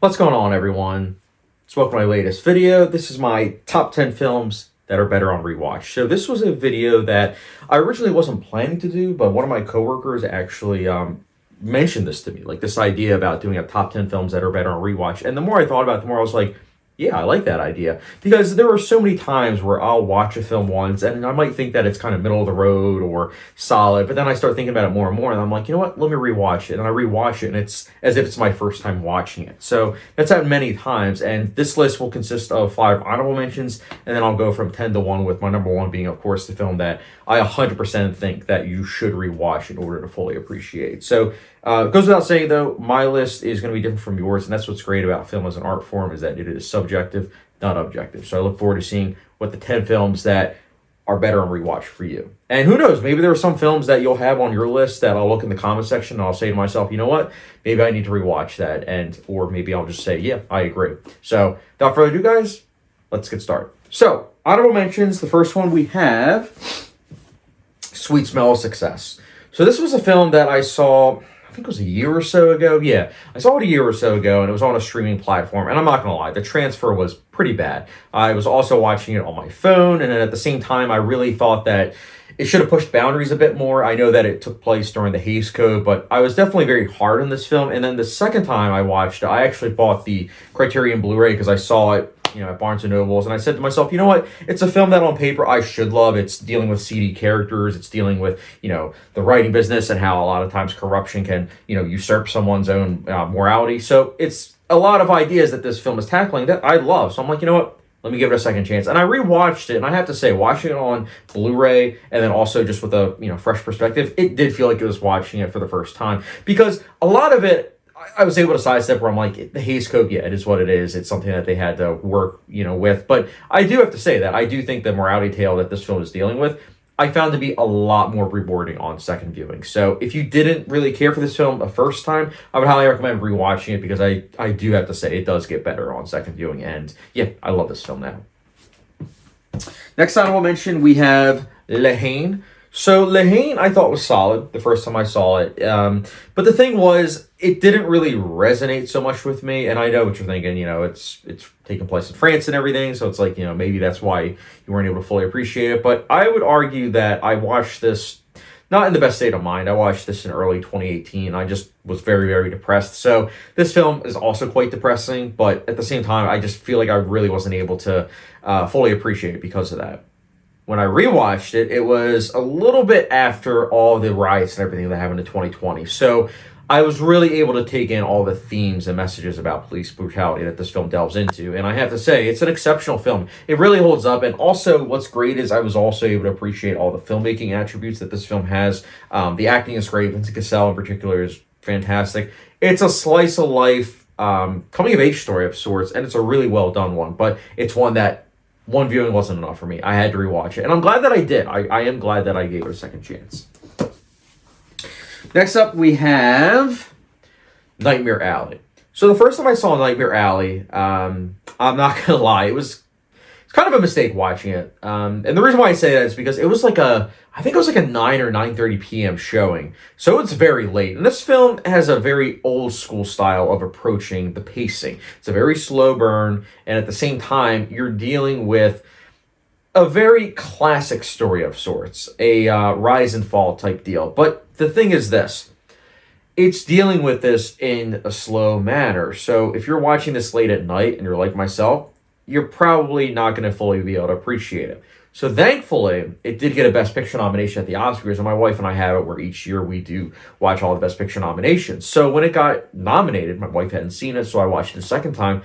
What's going on, everyone? So welcome to my latest video. This is my top 10 films that are better on rewatch. So this was a video that I originally wasn't planning to do, but one of my coworkers actually mentioned this to me, like this idea about doing a top 10 films that are better on rewatch. And the more I thought about it, the more I was like, yeah, I like that idea. Because there are so many times where I'll watch a film once and I might think that it's kind of middle of the road or solid, but then I start thinking about it more and more and I'm like, you know what, let me rewatch it. And I rewatch it and it's as if it's my first time watching it. So that's happened many times. And this list will consist of 5 honorable mentions and then I'll go from 10 to 1 with my number 1 being, of course, the film that I 100% think that you should rewatch in order to fully appreciate. So it goes without saying, though, my list is going to be different from yours, and that's what's great about film as an art form, is that it is subjective, not objective. So I look forward to seeing what the 10 films that are better on rewatch for you. And who knows, maybe there are some films that you'll have on your list that I'll look in the comment section and I'll say to myself, you know what, maybe I need to rewatch that, or maybe I'll just say, yeah, I agree. So without further ado, guys, let's get started. So, honorable mentions, the first one we have Sweet Smell of Success. So this was a film that I saw, I think it was a year or so ago. Yeah, I saw it a year or so ago, and it was on a streaming platform. And I'm not going to lie, the transfer was pretty bad. I was also watching it on my phone, and then at the same time, I really thought that it should have pushed boundaries a bit more. I know that it took place during the Hays Code, but I was definitely very hard on this film. And then the second time I watched it, I actually bought the Criterion Blu-ray because I saw it, at Barnes & Nobles, and I said to myself, you know what, it's a film that on paper I should love. It's dealing with seedy characters, it's dealing with, the writing business and how a lot of times corruption can, usurp someone's own morality. So it's a lot of ideas that this film is tackling that I love. So I'm like, you know what, let me give it a second chance. And I rewatched it, and I have to say, watching it on Blu-ray and then also just with a, fresh perspective, it did feel like it was watching it for the first time, because a lot of it, I was able to sidestep where I'm like, the Hays Code, yeah, it is what it is. It's something that they had to work, with. But I do have to say that I do think the morality tale that this film is dealing with, I found to be a lot more rewarding on second viewing. So if you didn't really care for this film the first time, I would highly recommend rewatching it, because I do have to say it does get better on second viewing. And yeah, I love this film now. Next time we'll mention, we have Le Haine. So Le Haine I thought was solid the first time I saw it, but the thing was, it didn't really resonate so much with me. And I know what you're thinking, it's taking place in France and everything, so it's like, maybe that's why you weren't able to fully appreciate it. But I would argue that I watched this not in the best state of mind. I watched this in early 2018. I just was very, very depressed. So this film is also quite depressing, but at the same time, I just feel like I really wasn't able to fully appreciate it because of that. When I rewatched it, it was a little bit after all the riots and everything that happened in 2020. So I was really able to take in all the themes and messages about police brutality that this film delves into. And I have to say, it's an exceptional film. It really holds up. And also, what's great is I was also able to appreciate all the filmmaking attributes that this film has. The acting is great. Vincent Cassel in particular is fantastic. It's a slice of life, coming of age story of sorts, and it's a really well done one. But it's one that one viewing wasn't enough for me. I had to rewatch it. And I'm glad that I did. I am glad that I gave it a second chance. Next up, we have Nightmare Alley. So the first time I saw Nightmare Alley, I'm not going to lie, it's kind of a mistake watching it. And the reason why I say that is because it was I think it was like a 9 or 9:30 p.m. showing. So it's very late. And this film has a very old school style of approaching the pacing. It's a very slow burn. And at the same time, you're dealing with a very classic story of sorts, a rise and fall type deal. But the thing is this, it's dealing with this in a slow manner. So if you're watching this late at night and you're like myself, you're probably not going to fully be able to appreciate it. So thankfully, it did get a Best Picture nomination at the Oscars, and my wife and I have it where each year we do watch all the Best Picture nominations. So when it got nominated, my wife hadn't seen it, so I watched it a second time.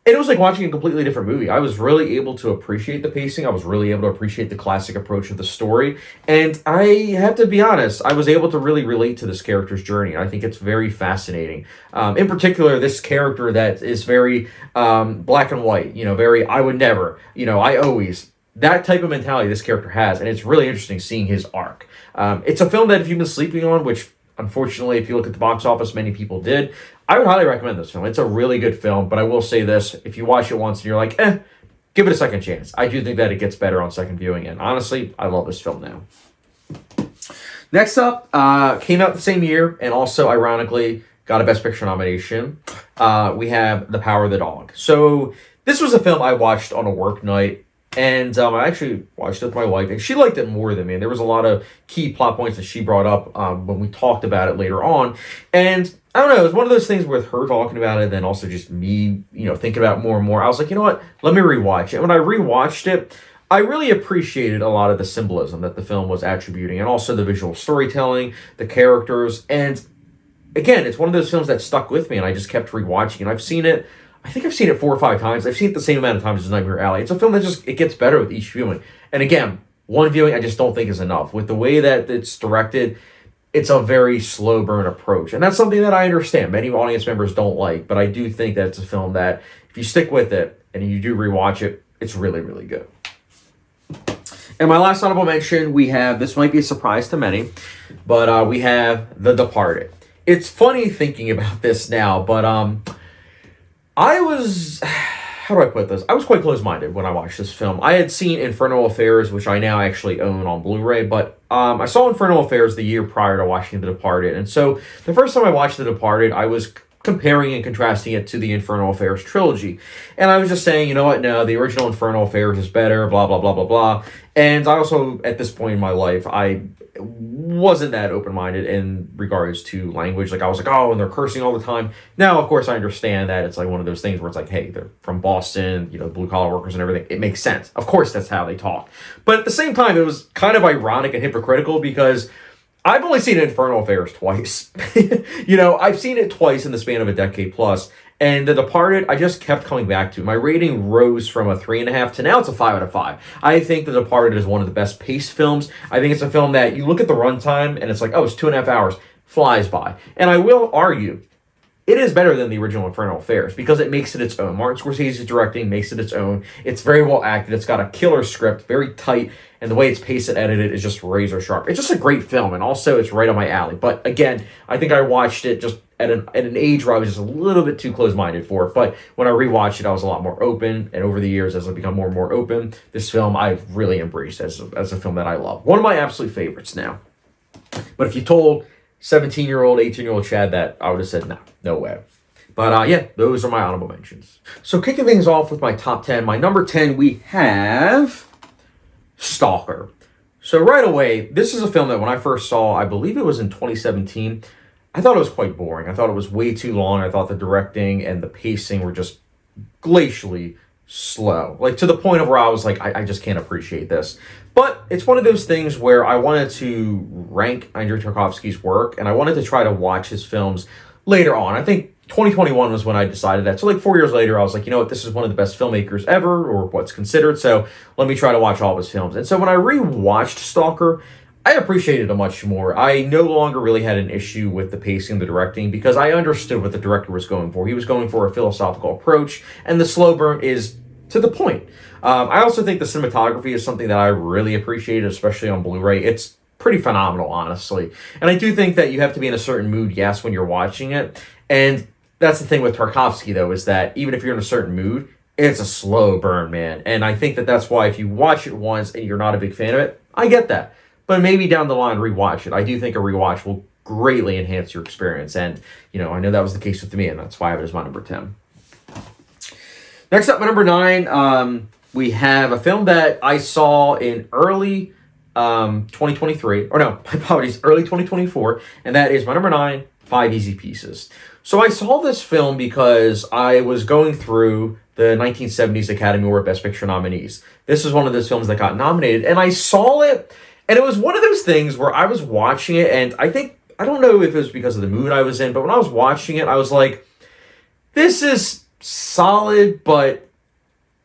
And it was like watching a completely different movie. I was really able to appreciate the pacing. I was really able to appreciate the classic approach of the story. And I have to be honest, I was able to really relate to this character's journey. I think it's very fascinating. In particular, this character that is very black and white, very I would never, I always. That type of mentality this character has. And it's really interesting seeing his arc. It's a film that if you've been sleeping on, which unfortunately, if you look at the box office, many people did, I would highly recommend this film. It's a really good film, but I will say this, if you watch it once and you're like, give it a second chance. I do think that it gets better on second viewing, and honestly, I love this film now. Next up, came out the same year, and also, ironically, got a Best Picture nomination. We have The Power of the Dog. So this was a film I watched on a work night. And I actually watched it with my wife, and she liked it more than me. And there was a lot of key plot points that she brought up when we talked about it later on. And I don't know, it was one of those things with her talking about it, and then also just me, thinking about it more and more. I was like, you know what? Let me rewatch it. And when I rewatched it, I really appreciated a lot of the symbolism that the film was attributing, and also the visual storytelling, the characters. And again, it's one of those films that stuck with me, and I just kept rewatching. And I think I've seen it 4 or 5 times. I've seen it the same amount of times as Nightmare Alley. It's a film that it gets better with each viewing. And again, one viewing I just don't think is enough. With the way that it's directed, it's a very slow burn approach. And that's something that I understand many audience members don't like, but I do think that it's a film that if you stick with it and you do rewatch it, it's really, really good. And my last honorable mention, this might be a surprise to many, but we have The Departed. It's funny thinking about this now, but how do I put this? I was quite close-minded when I watched this film. I had seen Infernal Affairs, which I now actually own on Blu-ray, but I saw Infernal Affairs the year prior to watching The Departed. And so the first time I watched The Departed, I was comparing and contrasting it to the Infernal Affairs trilogy. And I was just saying, you know what, no, the original Infernal Affairs is better, blah, blah, blah, blah, blah. And I also, at this point in my life, I wasn't that open-minded in regards to language. Like, I was like, oh, and they're cursing all the time. Now, of course, I understand that it's like one of those things where it's like, hey, they're from Boston, blue-collar workers and everything. It makes sense. Of course, that's how they talk. But at the same time, it was kind of ironic and hypocritical because I've only seen Infernal Affairs twice. I've seen it twice in the span of a decade plus. And The Departed, I just kept coming back to. My rating rose from a 3.5 to now it's a 5 out of 5. I think The Departed is one of the best paced films. I think it's a film that you look at the runtime and it's like, oh, it's 2.5 hours. Flies by. And I will argue, it is better than the original Infernal Affairs because it makes it its own. Martin Scorsese's directing makes it its own. It's very well acted. It's got a killer script, very tight, and the way it's paced and edited is just razor sharp. It's just a great film, and also it's right on my alley. But again, I think I watched it just at an age where I was just a little bit too close-minded for it. But when I rewatched it, I was a lot more open, and over the years, as I've become more and more open, this film I've really embraced as a film that I love. One of my absolute favorites now. But if you told 17-year-old, 18-year-old Chad that, I would have said, no way. But yeah, those are my honorable mentions. So kicking things off with my top 10, my number 10, we have Stalker. So right away, this is a film that when I first saw, I believe it was in 2017, I thought it was quite boring. I thought it was way too long. I thought the directing and the pacing were just glacially slow. Like, to the point of where I was like, I just can't appreciate this. But it's one of those things where I wanted to rank Andrei Tarkovsky's work, and I wanted to try to watch his films later on. I think 2021 was when I decided that. So like 4 years later, I was like, you know what, this is one of the best filmmakers ever, or what's considered, so let me try to watch all of his films. And so when I rewatched Stalker, I appreciated it much more. I no longer really had an issue with the pacing, the directing, because I understood what the director was going for. He was going for a philosophical approach, and the slow burn is to the point. I also think the cinematography is something that I really appreciated, especially on Blu-ray. It's pretty phenomenal, honestly. And I do think that you have to be in a certain mood, yes, when you're watching it. And that's the thing with Tarkovsky, though, is that even if you're in a certain mood, it's a slow burn, man. And I think that that's why if you watch it once and you're not a big fan of it, I get that. But maybe down the line, rewatch it. I do think a rewatch will greatly enhance your experience. And, I know that was the case with me, and that's why I have it as my number 10. Next up, my number 9, we have a film that I saw in early 2023. Or no, my apologies, early 2024. And that is my number 9, 5 Easy Pieces. So I saw this film because I was going through the 1970s Academy Award Best Picture nominees. This is one of those films that got nominated, and I saw it, and it was one of those things where I was watching it, and I don't know if it was because of the mood I was in, but when I was watching it, I was like, this is solid, but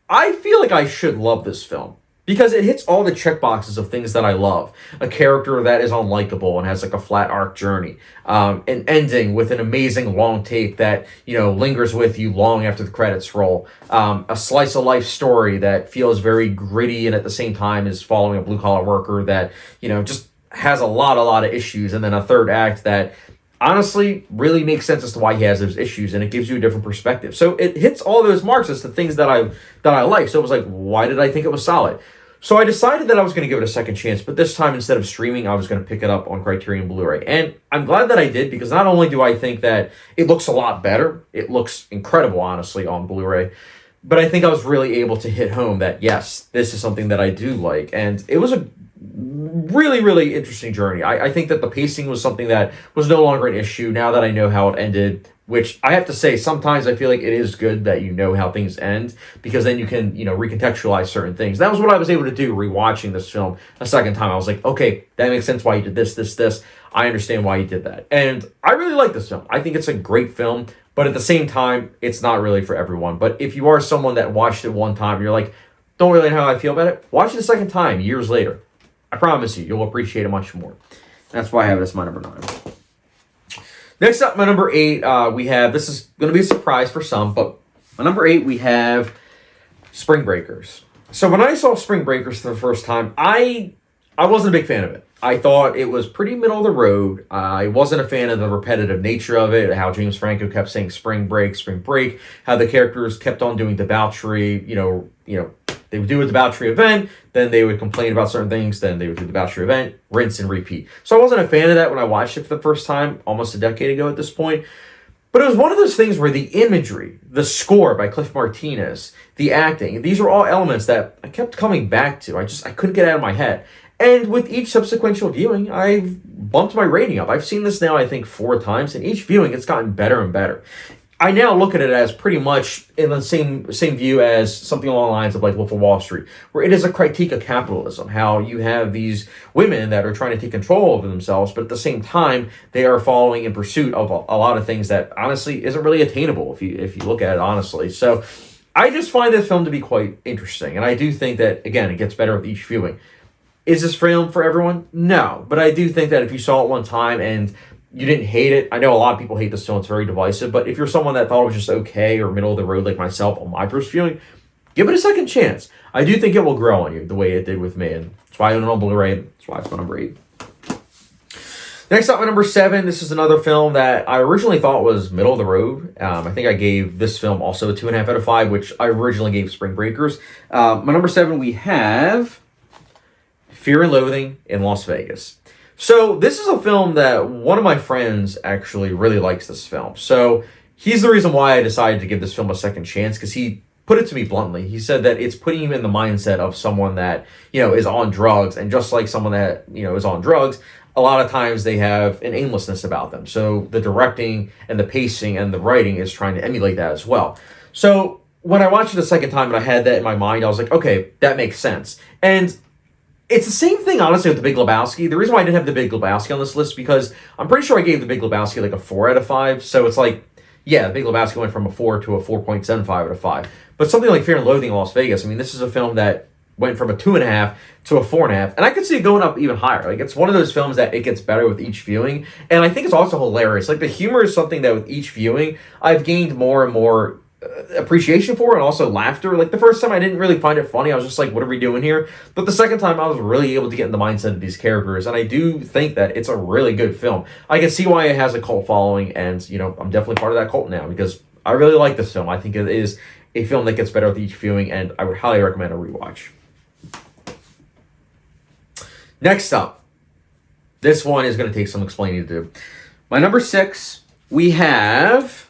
I feel like I should love this film. Because it hits all the check boxes of things that I love. A character that is unlikable and has like a flat arc journey. An ending with an amazing long take that, lingers with you long after the credits roll. A slice of life story that feels very gritty and at the same time is following a blue collar worker that, just has a lot of issues. And then a third act that honestly really makes sense as to why he has those issues, and it gives you a different perspective. So it hits all those marks as the things that I like. So it was like, why did I think it was solid? So I decided that I was going to give it a second chance, but this time instead of streaming, I was going to pick it up on Criterion Blu-ray. And I'm glad that I did, because not only do I think that it looks a lot better, it looks incredible, honestly, on Blu-ray, but I think I was really able to hit home that, yes, this is something that I do like. And it was a really, really interesting journey. I think that the pacing was something that was no longer an issue now that I know how it ended, which I have to say, sometimes I feel like it is good that you know how things end, because then you can, recontextualize certain things. That was what I was able to do rewatching this film a second time. I was like, okay, that makes sense why you did this. I understand why you did that. And I really like this film. I think it's a great film, but at the same time, it's not really for everyone. But if you are someone that watched it one time, you're like, don't really know how I feel about it, watch it a second time, years later. I promise you'll appreciate it much more. That's why I have it as my number 9. Next up, my number 8, we have, this is going to be a surprise for some, but my number 8, we have Spring Breakers. So when I saw Spring Breakers for the first time, I wasn't a big fan of it. I thought it was pretty middle of the road. I wasn't a fan of the repetitive nature of it, how James Franco kept saying spring break, how the characters kept on doing debauchery, they would do a debauchery event, then they would complain about certain things, then they would do the debauchery event, rinse and repeat. So I wasn't a fan of that when I watched it for the first time, almost a decade ago at this point. But it was one of those things where the imagery, the score by Cliff Martinez, the acting, these are all elements that I kept coming back to. I couldn't get out of my head. And with each subsequent viewing, I've bumped my rating up. I've seen this now, I think, 4 times, and each viewing, it's gotten better and better. I now look at it as pretty much in the same view as something along the lines of like Wolf of Wall Street, where it is a critique of capitalism, how you have these women that are trying to take control over themselves, but at the same time, they are following in pursuit of a lot of things that honestly isn't really attainable if you look at it honestly. So I just find this film to be quite interesting, and I do think that, again, it gets better with each viewing. Is this film for everyone? No, but I do think that if you saw it one time and you didn't hate it, I know a lot of people hate this film, it's very divisive, but if you're someone that thought it was just okay or middle of the road like myself on my first viewing, give it a second chance. I do think it will grow on you the way it did with me, and that's why I own it on Blu-ray. That's why it's my number 8. Next up, my number 7. This is another film that I originally thought was middle of the road. I think I gave this film also a 2.5 out of 5, which I originally gave Spring Breakers. My number 7, we have Fear and Loathing in Las Vegas. So this is a film that one of my friends actually really likes this film. So he's the reason why I decided to give this film a second chance, because he put it to me bluntly. He said that it's putting him in the mindset of someone that, is on drugs. And just like someone that, is on drugs, a lot of times they have an aimlessness about them. So the directing and the pacing and the writing is trying to emulate that as well. So when I watched it a second time and I had that in my mind, I was like, okay, that makes sense. And it's the same thing, honestly, with The Big Lebowski. The reason why I didn't have The Big Lebowski on this list is because I'm pretty sure I gave The Big Lebowski like a 4 out of 5. So it's like, yeah, The Big Lebowski went from a 4 to a 4.75 out of 5. But something like Fear and Loathing in Las Vegas, I mean, this is a film that went from a 2.5 to a 4.5. And I could see it going up even higher. Like, it's one of those films that it gets better with each viewing. And I think it's also hilarious. Like, the humor is something that with each viewing, I've gained more and more appreciation for, and also laughter. Like, the first time I didn't really find it funny. I was just like, what are we doing here? But the second time I was really able to get in the mindset of these characters, and I do think that it's a really good film. I can see why it has a cult following, and I'm definitely part of that cult now, because I really like this film. I think it is a film that gets better with each viewing, and I would highly recommend a rewatch. Next up, this one is going to take some explaining to do. My number 6, we have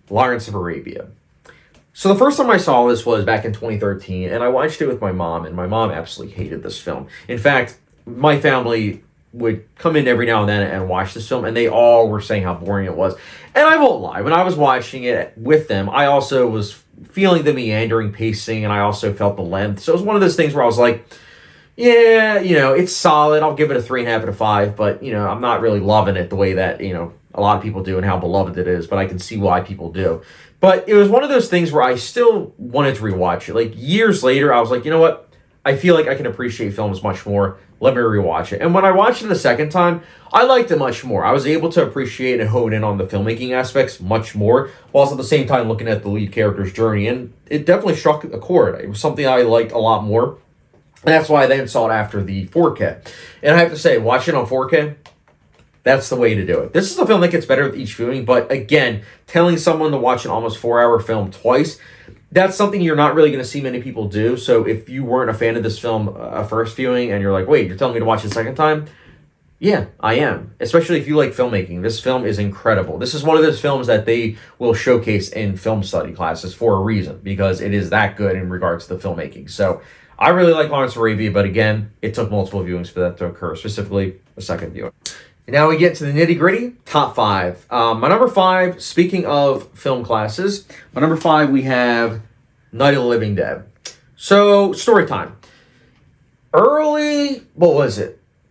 Lawrence of Arabia. So the first time I saw this was back in 2013, and I watched it with my mom, and my mom absolutely hated this film. In fact, my family would come in every now and then and watch this film, and they all were saying how boring it was. And I won't lie, when I was watching it with them, I also was feeling the meandering pacing, and I also felt the length. So it was one of those things where I was like, yeah, it's solid. I'll give it a 3.5 out of 5, but, I'm not really loving it the way that, a lot of people do and how beloved it is, but I can see why people do. But it was one of those things where I still wanted to rewatch it. Like, years later, I was like, you know what? I feel like I can appreciate films much more. Let me rewatch it. And when I watched it the second time, I liked it much more. I was able to appreciate and hone in on the filmmaking aspects much more, whilst at the same time looking at the lead character's journey. And it definitely struck a chord. It was something I liked a lot more. And that's why I then saw it after the 4K. And I have to say, watching it on 4K, that's the way to do it. This is a film that gets better with each viewing, but again, telling someone to watch an almost 4-hour film twice, that's something you're not really going to see many people do. So if you weren't a fan of this film a first viewing and you're like, wait, you're telling me to watch it a second time? Yeah, I am. Especially if you like filmmaking. This film is incredible. This is one of those films that they will showcase in film study classes for a reason, because it is that good in regards to the filmmaking. So I really like Lawrence of Arabia, but again, it took multiple viewings for that to occur, specifically a second viewing. And now we get to the nitty gritty, top five. My number five, speaking of film classes, my number five, we have Night of the Living Dead. So, story time. Early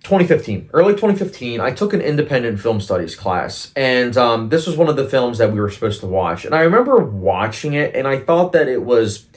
2015, I took an independent film studies class, and this was one of the films that we were supposed to watch. And I remember watching it, and I thought that it was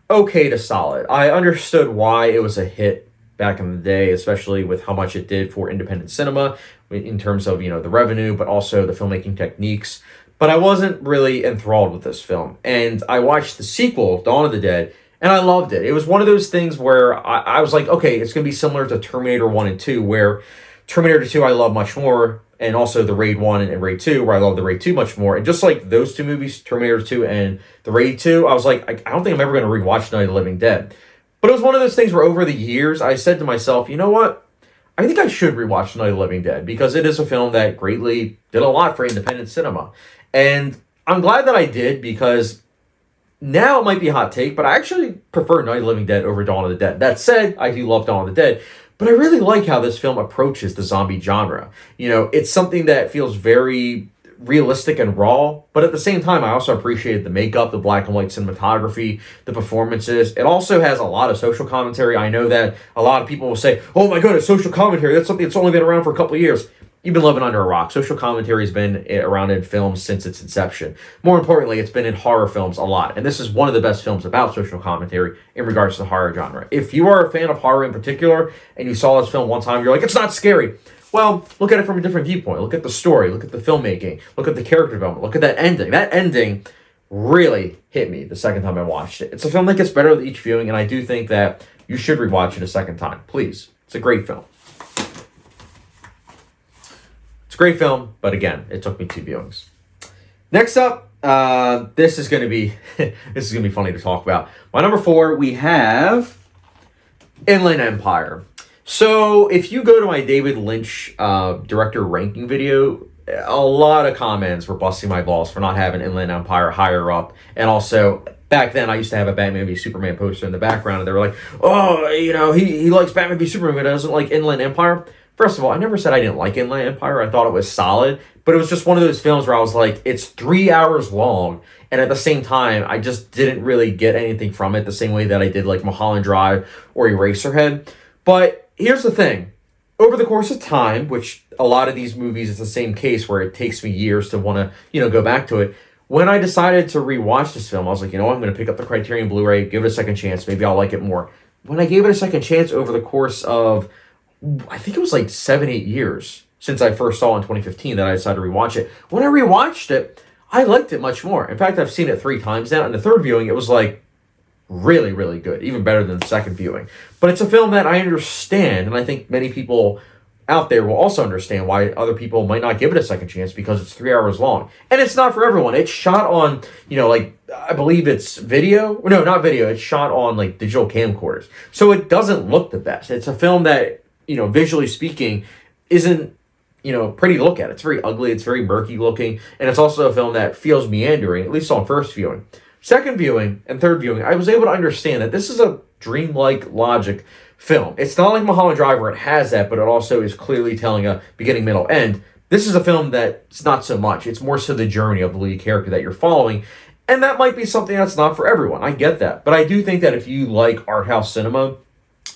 okay to solid. I understood why it was a hit back in the day, especially with how much it did for independent cinema in terms of, the revenue, but also the filmmaking techniques. But I wasn't really enthralled with this film. And I watched the sequel, Dawn of the Dead, and I loved it. It was one of those things where I was like, okay, it's going to be similar to Terminator 1 and 2, where Terminator 2 I love much more, and also the Raid 1 and Raid 2, where I love the Raid 2 much more. And just like those two movies, Terminator 2 and the Raid 2, I was like, I don't think I'm ever going to rewatch Night of the Living Dead. But it was one of those things where over the years, I said to myself, you know what? I think I should rewatch Night of the Living Dead, because it is a film that greatly did a lot for independent cinema. And I'm glad that I did, because now it might be a hot take, but I actually prefer Night of the Living Dead over Dawn of the Dead. That said, I do love Dawn of the Dead, but I really like how this film approaches the zombie genre. It's something that feels very realistic and raw, but at the same time, I also appreciated the makeup, the black and white cinematography, the performances. It also has a lot of social commentary. I know that a lot of people will say, oh my goodness, social commentary, that's something that's only been around for a couple of years. You've been living under a rock. Social commentary has been around in films since its inception. More importantly, it's been in horror films a lot. And this is one of the best films about social commentary in regards to the horror genre. If you are a fan of horror in particular, and you saw this film one time, you're like, it's not scary. Well, look at it from a different viewpoint. Look at the story. Look at the filmmaking. Look at the character development. Look at that ending. That ending really hit me the second time I watched it. It's a film that gets better with each viewing, and I do think that you should rewatch it a second time. Please. It's a great film. Great film, but again, it took me 2 viewings. Next up, this is gonna be funny to talk about. My number 4, we have Inland Empire. So if you go to my David Lynch director ranking video, a lot of comments were busting my balls for not having Inland Empire higher up, and also back then I used to have a Batman v Superman poster in the background, and they were like, oh, he likes Batman v Superman, but doesn't like Inland Empire. First of all, I never said I didn't like Inland Empire. I thought it was solid, but it was just one of those films where I was like, it's 3 hours long, and at the same time, I just didn't really get anything from it the same way that I did like Mulholland Drive or Eraserhead. But here's the thing. Over the course of time, which a lot of these movies is the same case where it takes me years to want to, go back to it. When I decided to rewatch this film, I was like, I'm going to pick up the Criterion Blu-ray, give it a second chance. Maybe I'll like it more. When I gave it a second chance over the course of, I think it was like 7-8 years since I first saw it in 2015 that I decided to rewatch it. When I rewatched it, I liked it much more. In fact, I've seen it 3 times now. And the third viewing, it was like really, really good. Even better than the second viewing. But it's a film that I understand. And I think many people out there will also understand why other people might not give it a second chance, because it's 3 hours long. And it's not for everyone. It's shot on, I believe it's video. No, not video. It's shot on like digital camcorders. So it doesn't look the best. It's a film that, visually speaking, isn't, pretty to look at. It's very ugly. It's very murky looking. And it's also a film that feels meandering, at least on first viewing. Second viewing and third viewing, I was able to understand that this is a dreamlike logic film. It's not like Mulholland Drive where it has that, but it also is clearly telling a beginning, middle, end. This is a film that's not so much. It's more so the journey of the lead character that you're following. And that might be something that's not for everyone. I get that. But I do think that if you like art house cinema,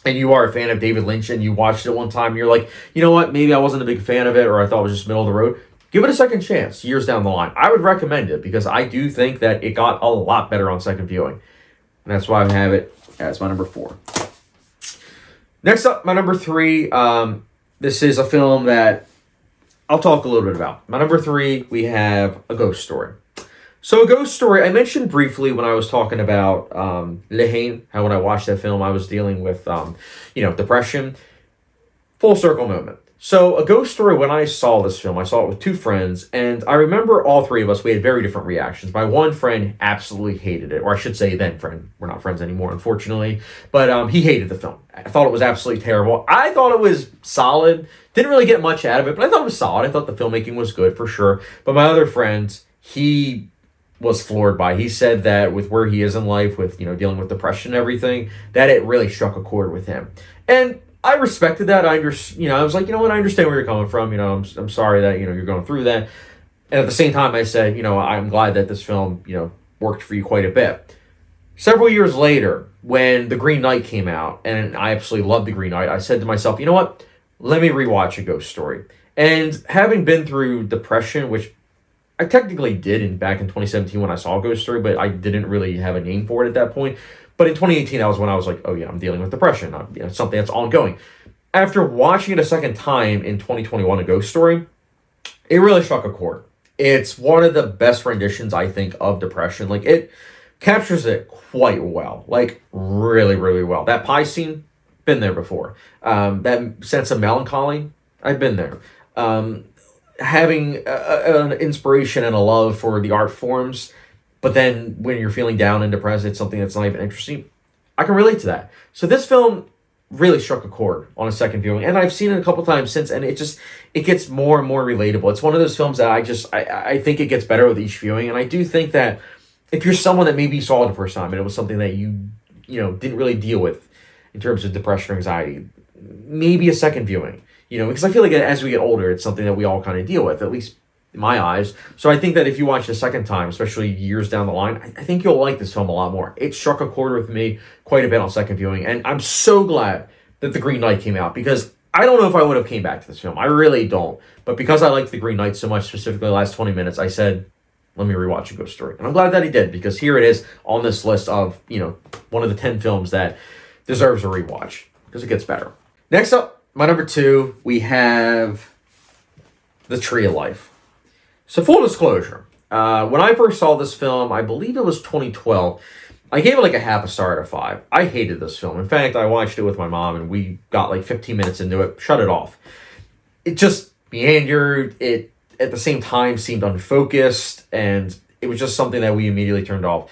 and you are a fan of David Lynch and you watched it one time and you're like, you know what, maybe I wasn't a big fan of it, or I thought it was just middle of the road, give it a second chance years down the line. I would recommend it, because I do think that it got a lot better on second viewing. And that's why I have it as my number 4. Next up, my number 3, this is a film that I'll talk a little bit about. My number 3, we have A Ghost Story. So A Ghost Story, I mentioned briefly when I was talking about Le Haine, how when I watched that film, I was dealing with, depression. Full circle moment. So, A Ghost Story, when I saw this film, I saw it with two friends, and I remember all three of us, we had very different reactions. My one friend absolutely hated it, or I should say then friend. We're not friends anymore, unfortunately. But he hated the film. I thought it was absolutely terrible. I thought it was solid. Didn't really get much out of it, but I thought it was solid. I thought the filmmaking was good, for sure. But my other friend, he was floored by. He said that with where he is in life, with, dealing with depression and everything, that it really struck a chord with him. And I respected that. I was like, what, I understand where you're coming from. I'm sorry that, you're going through that. And at the same time, I said, I'm glad that this film, worked for you quite a bit. Several years later, when The Green Knight came out, and I absolutely loved The Green Knight, I said to myself, you know what? Let me rewatch A Ghost Story. And having been through depression, which I technically did back in 2017 when I saw A Ghost Story, but I didn't really have a name for it at that point. But in 2018, that was when I was like, oh yeah, I'm dealing with depression. Something that's ongoing. After watching it a second time in 2021, A Ghost Story, it really struck a chord. It's one of the best renditions, I think, of depression. Like, it captures it quite well. Like, really, really well. That pie scene, been there before. That sense of melancholy, I've been there. Having an inspiration and a love for the art forms, but then when you're feeling down and depressed, it's something that's not even interesting. I can relate to that. So this film really struck a chord on a second viewing, and I've seen it a couple times since, and it gets more and more relatable. It's one of those films that I think it gets better with each viewing, and I do think that if you're someone that maybe saw it the first time and it was something that you didn't really deal with in terms of depression or anxiety, maybe a second viewing, because I feel like as we get older, it's something that we all kind of deal with, at least in my eyes. So I think that if you watch it a second time, especially years down the line, I think you'll like this film a lot more. It struck a chord with me quite a bit on second viewing, and I'm so glad that The Green Knight came out, because I don't know if I would have came back to this film. I really don't. But because I liked The Green Knight so much, specifically the last 20 minutes, I said, let me rewatch A Ghost Story. And I'm glad that he did, because here it is on this list of, one of the 10 films that deserves a rewatch, because it gets better. Next up, my number 2, we have The Tree of Life. So full disclosure, when I first saw this film, I believe it was 2012, I gave it like a half a star out of 5. I hated this film. In fact, I watched it with my mom, and we got like 15 minutes into it, shut it off. It just meandered. It, at the same time, seemed unfocused, and it was just something that we immediately turned off.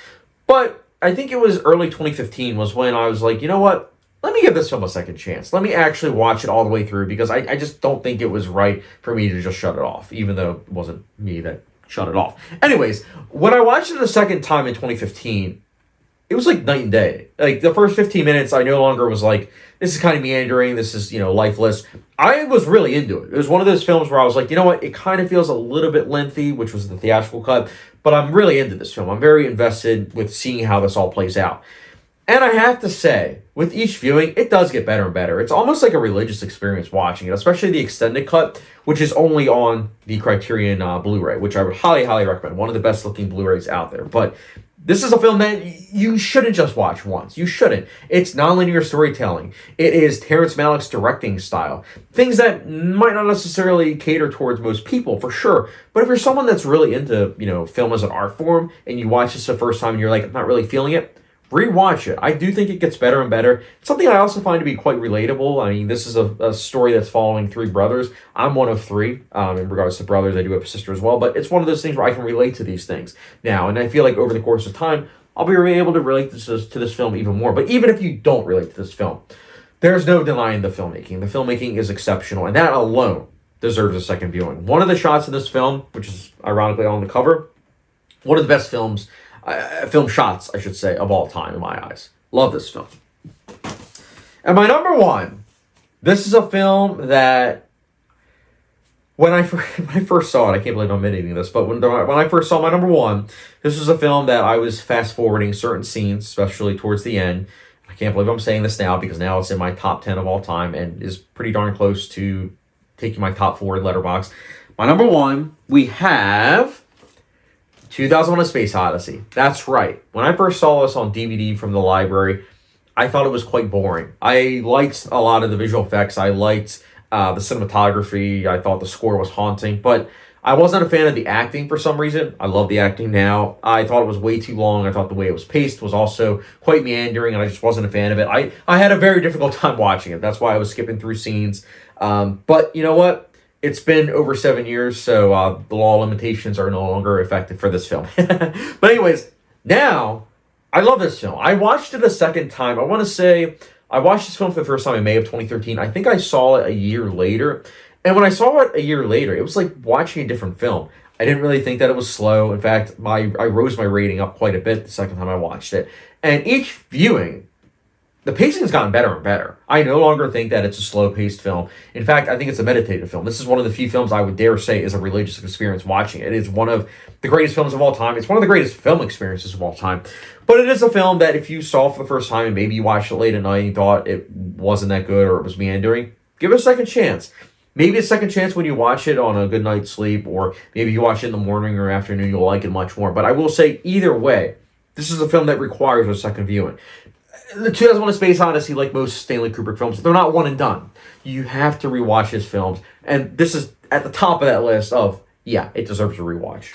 But I think it was early 2015 was when I was like, you know what? Let me give this film a second chance. Let me actually watch it all the way through, because I just don't think it was right for me to just shut it off, even though it wasn't me that shut it off. Anyways, when I watched it a second time in 2015, it was like night and day. Like, the first 15 minutes, I no longer was like, this is kind of meandering, this is, lifeless. I was really into it. It was one of those films where I was like, you know what, it kind of feels a little bit lengthy, which was the theatrical cut, but I'm really into this film. I'm very invested with seeing how this all plays out. And I have to say, with each viewing, it does get better and better. It's almost like a religious experience watching it, especially the extended cut, which is only on the Criterion Blu-ray, which I would highly, highly recommend. One of the best looking Blu-rays out there. But this is a film that you shouldn't just watch once. You shouldn't. It's nonlinear storytelling. It is Terrence Malick's directing style. Things that might not necessarily cater towards most people, for sure. But if you're someone that's really into, film as an art form, and you watch this the first time and you're like, I'm not really feeling it, rewatch it. I do think it gets better and better. It's something I also find to be quite relatable. I mean, this is a story that's following 3 brothers. I'm one of 3. In regards to brothers, I do have a sister as well. But it's one of those things where I can relate to these things now. And I feel like over the course of time, I'll be able to relate to this film even more. But even if you don't relate to this film, there's no denying the filmmaking. The filmmaking is exceptional. And that alone deserves a second viewing. One of the shots in this film, which is ironically on the cover, one of the best film shots, I should say, of all time in my eyes. Love this film. And my number 1, this is a film that when I first saw it, I can't believe I'm admitting this, but when I first saw my number 1, this was a film that I was fast forwarding certain scenes, especially towards the end. I can't believe I'm saying this now, because now it's in my top 10 of all time and is pretty darn close to taking my top 4 in Letterboxd. My number 1, we have 2001: A Space Odyssey. That's right. When I first saw this on DVD from the library, I thought it was quite boring. I liked a lot of the visual effects. I liked the cinematography. I thought the score was haunting. But I wasn't a fan of the acting for some reason. I love the acting now. I thought it was way too long. I thought the way it was paced was also quite meandering, and I just wasn't a fan of it. I had a very difficult time watching it. That's why I was skipping through scenes. But you know what? It's been over 7 years, so the law of limitations are no longer effective for this film. But anyways, now I love this film. I watched it a second time. I want to say I watched this film for the first time in May of 2013. I think I saw it a year later. And when I saw it a year later, it was like watching a different film. I didn't really think that it was slow. In fact, I rose my rating up quite a bit the second time I watched it. And each viewing, the pacing has gotten better and better. I no longer think that it's a slow-paced film. In fact, I think it's a meditative film. This is one of the few films I would dare say is a religious experience watching it. It is one of the greatest films of all time. It's one of the greatest film experiences of all time. But it is a film that if you saw for the first time and maybe you watched it late at night and you thought it wasn't that good or it was meandering, give it a second chance. Maybe a second chance when you watch it on a good night's sleep, or maybe you watch it in the morning or afternoon, you'll like it much more. But I will say, either way, this is a film that requires a second viewing. The 2001: A Space Odyssey, like most Stanley Kubrick films, they're not one and done. You have to rewatch his films, and this is at the top of that list of, yeah, it deserves a rewatch.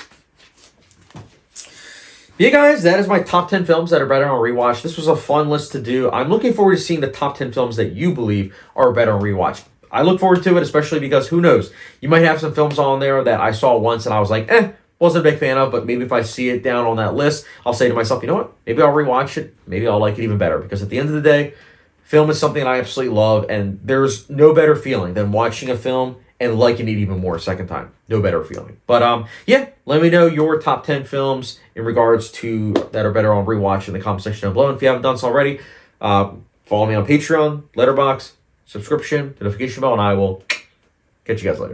Yeah, guys, that is my top 10 films that are better on rewatch. This was a fun list to do. I'm looking forward to seeing the top 10 films that you believe are better on rewatch. I look forward to it, especially because who knows? You might have some films on there that I saw once and I was like, wasn't a big fan of, but maybe if I see it down on that list, I'll say to myself, you know what? Maybe I'll rewatch it. Maybe I'll like it even better. Because at the end of the day, film is something I absolutely love, and there's no better feeling than watching a film and liking it even more a second time. No better feeling. But yeah, let me know your top 10 films in regards to that are better on rewatch in the comment section down below. And if you haven't done so already, follow me on Patreon, Letterboxd, subscription, notification bell, and I will catch you guys later.